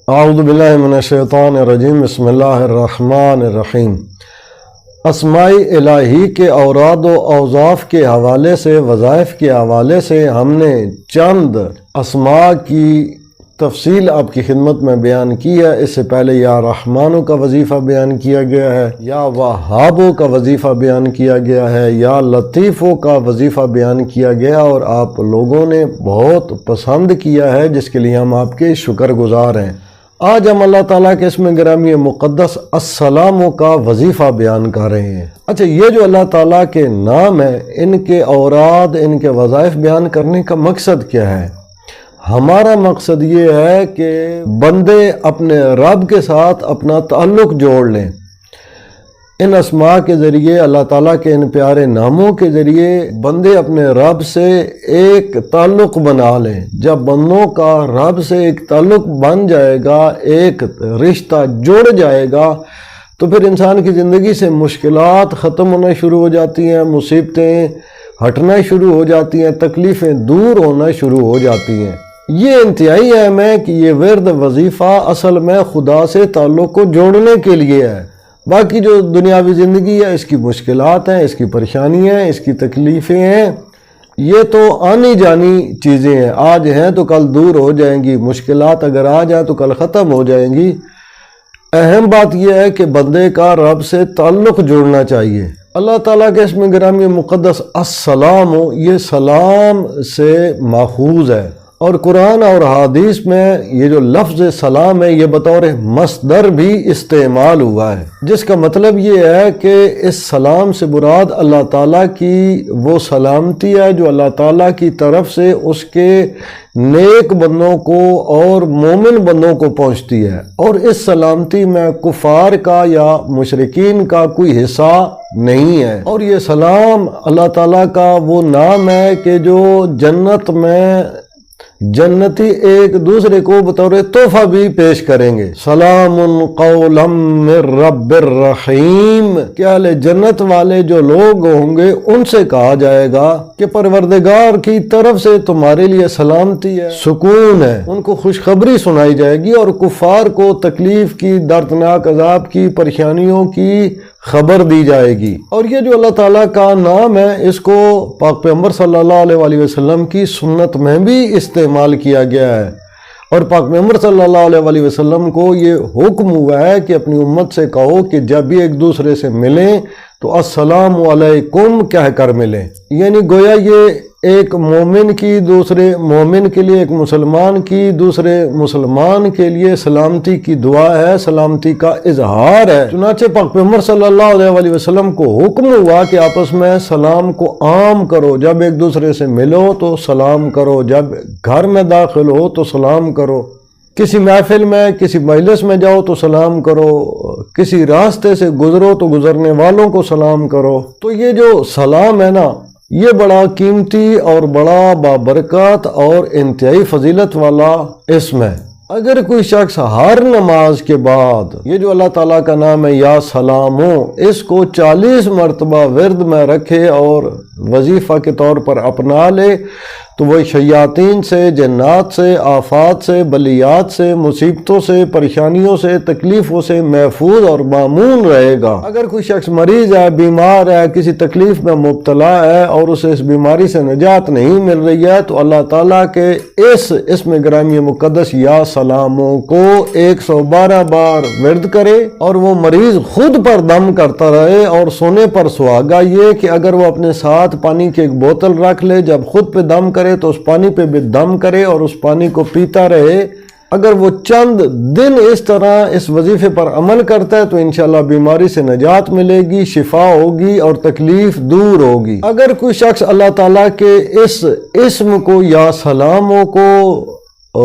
اعوذ باللہ من الشیطان الرجیم بسم اللہ الرحمن الرحیم۔ اسماء الہی کے اوراد و اوصاف کے حوالے سے، وظائف کے حوالے سے ہم نے چند اسماء کی تفصیل آپ کی خدمت میں بیان کی ہے۔ اس سے پہلے یا رحمانوں کا وظیفہ بیان کیا گیا ہے، یا وہابوں کا وظیفہ بیان کیا گیا ہے، یا لطیفوں کا وظیفہ بیان کیا گیا، اور آپ لوگوں نے بہت پسند کیا ہے، جس کے لیے ہم آپ کے شکر گزار ہیں۔ آج ہم اللہ تعالیٰ کے اسم گرامی مقدس السلاموں کا وظیفہ بیان کر رہے ہیں۔ اچھا، یہ جو اللہ تعالیٰ کے نام ہے، ان کے اوراد، ان کے وظائف بیان کرنے کا مقصد کیا ہے؟ ہمارا مقصد یہ ہے کہ بندے اپنے رب کے ساتھ اپنا تعلق جوڑ لیں۔ ان اسماء کے ذریعے، اللہ تعالیٰ کے ان پیارے ناموں کے ذریعے بندے اپنے رب سے ایک تعلق بنا لیں۔ جب بندوں کا رب سے ایک تعلق بن جائے گا، ایک رشتہ جڑ جائے گا، تو پھر انسان کی زندگی سے مشکلات ختم ہونا شروع ہو جاتی ہیں، مصیبتیں ہٹنا شروع ہو جاتی ہیں، تکلیفیں دور ہونا شروع ہو جاتی ہیں۔ یہ انتہائی اہم ہے کہ یہ ورد وظیفہ اصل میں خدا سے تعلق کو جوڑنے کے لیے ہے۔ باقی جو دنیاوی زندگی ہے، اس کی مشکلات ہیں، اس کی پریشانیاں ہیں، اس کی تکلیفیں ہیں، یہ تو آنی جانی چیزیں ہیں، آج ہیں تو کل دور ہو جائیں گی۔ مشکلات اگر آ جائیں تو کل ختم ہو جائیں گی۔ اہم بات یہ ہے کہ بندے کا رب سے تعلق جوڑنا چاہیے۔ اللہ تعالیٰ کے اسم گرامی مقدس السلام، یہ سلام سے ماخوذ ہے، اور قرآن اور حدیث میں یہ جو لفظ سلام ہے، یہ بطور مصدر بھی استعمال ہوا ہے، جس کا مطلب یہ ہے کہ اس سلام سے مراد اللہ تعالیٰ کی وہ سلامتی ہے جو اللہ تعالیٰ کی طرف سے اس کے نیک بندوں کو اور مومن بندوں کو پہنچتی ہے، اور اس سلامتی میں کفار کا یا مشرکین کا کوئی حصہ نہیں ہے۔ اور یہ سلام اللہ تعالیٰ کا وہ نام ہے کہ جو جنت میں جنتی ایک دوسرے کو بطور تحفہ بھی پیش کریں گے۔ سلام قولا من رب الرحیم، کہ اہل جنت والے جو لوگ ہوں گے ان سے کہا جائے گا کہ پروردگار کی طرف سے تمہارے لیے سلامتی ہے، سکون ہے، ان کو خوشخبری سنائی جائے گی، اور کفار کو تکلیف کی، دردناک عذاب کی، پریشانیوں کی خبر دی جائے گی۔ اور یہ جو اللہ تعالیٰ کا نام ہے، اس کو پاک پیغمبر صلی اللہ علیہ وسلم کی سنت میں بھی استعمال کیا گیا ہے، اور پاک پیغمبر صلی اللہ علیہ وسلم کو یہ حکم ہوا ہے کہ اپنی امت سے کہو کہ جب بھی ایک دوسرے سے ملیں تو السلام علیکم کہہ کر ملیں۔ یعنی گویا یہ ایک مومن کی دوسرے مومن کے لیے، ایک مسلمان کی دوسرے مسلمان کے لیے سلامتی کی دعا ہے، سلامتی کا اظہار ہے۔ چنانچہ پاک پیغمبر صلی اللہ علیہ وسلم کو حکم ہوا کہ آپس میں سلام کو عام کرو، جب ایک دوسرے سے ملو تو سلام کرو، جب گھر میں داخل ہو تو سلام کرو، کسی محفل میں، کسی مجلس میں جاؤ تو سلام کرو، کسی راستے سے گزرو تو گزرنے والوں کو سلام کرو۔ تو یہ جو سلام ہے نا، یہ بڑا قیمتی اور بڑا بابرکت اور انتہائی فضیلت والا اسم ہے۔ اگر کوئی شخص ہر نماز کے بعد یہ جو اللہ تعالیٰ کا نام ہے یا سلاموں، اس کو 40 مرتبہ ورد میں رکھے اور وظیفہ کے طور پر اپنا لے، تو وہ شیاطین سے، جنات سے، آفات سے، بلیات سے، مصیبتوں سے، پریشانیوں سے، تکلیفوں سے محفوظ اور مامون رہے گا۔ اگر کوئی شخص مریض ہے، بیمار ہے، کسی تکلیف میں مبتلا ہے اور اسے اس بیماری سے نجات نہیں مل رہی ہے، تو اللہ تعالیٰ کے اس اسم گرامی مقدس یا سلاموں کو 112 بار ورد کرے، اور وہ مریض خود پر دم کرتا رہے، اور سونے پر سہاگا یہ کہ اگر وہ اپنے ساتھ پانی کی ایک بوتل رکھ لے، جب خود پہ دم کرے تو اس پانی پہ بھی دم کرے اور اس پانی کو پیتا رہے۔ اگر وہ چند دن اس طرح اس وظیفے پر عمل کرتا ہے تو انشاءاللہ بیماری سے نجات ملے گی، شفا ہوگی اور تکلیف دور ہوگی۔ اگر کوئی شخص اللہ تعالیٰ کے اس اسم کو یا سلاموں کو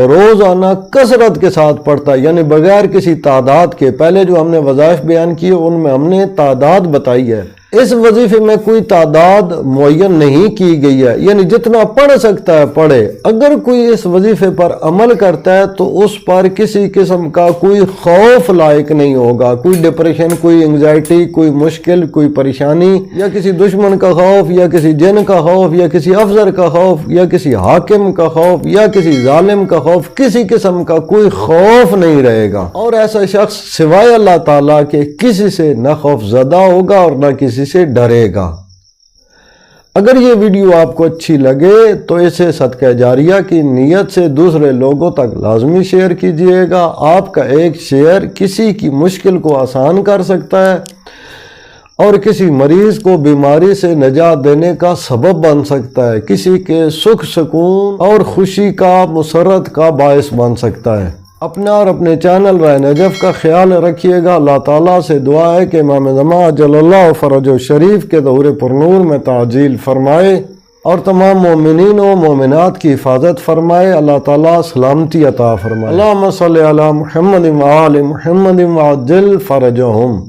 روزانہ کثرت کے ساتھ پڑھتا ہے، یعنی بغیر کسی تعداد کے، پہلے جو ہم نے وظائف بیان کیے ان میں ہم نے تعداد بتائی ہے، اس وظیفے میں کوئی تعداد معین نہیں کی گئی ہے، یعنی جتنا پڑھ سکتا ہے پڑھے۔ اگر کوئی اس وظیفے پر عمل کرتا ہے تو اس پر کسی قسم کا کوئی خوف لائق نہیں ہوگا، کوئی ڈپریشن، کوئی انگزائٹی، کوئی مشکل، کوئی پریشانی، یا کسی دشمن کا خوف، یا کسی جن کا خوف، یا کسی افسر کا خوف، یا کسی حاکم کا خوف، یا کسی ظالم کا خوف، کسی قسم کا کوئی خوف نہیں رہے گا، اور ایسا شخص سوائے اللہ تعالیٰ کے کسی سے نہ خوف زدہ ہوگا اور نہ کسی سے ڈرے گا۔ اگر یہ ویڈیو آپ کو اچھی لگے تو اسے صدقہ جاریہ کی نیت سے دوسرے لوگوں تک لازمی شیئر کیجئے گا۔ آپ کا ایک شیئر کسی کی مشکل کو آسان کر سکتا ہے اور کسی مریض کو بیماری سے نجات دینے کا سبب بن سکتا ہے، کسی کے سکھ سکون اور خوشی کا مسرت کا باعث بن سکتا ہے۔ اپنا اور اپنے چینل رائے نجف کا خیال رکھیے گا۔ اللہ تعالیٰ سے دعا ہے کہ امام زمان عجل اللہ فرج شریف کے ظہور پرنور میں تعجیل فرمائے اور تمام مومنین و مومنات کی حفاظت فرمائے۔ اللہ تعالیٰ سلامتی عطا فرمائے۔ اللہم صلی علی محمد و آل محمد وعجل فرجہم۔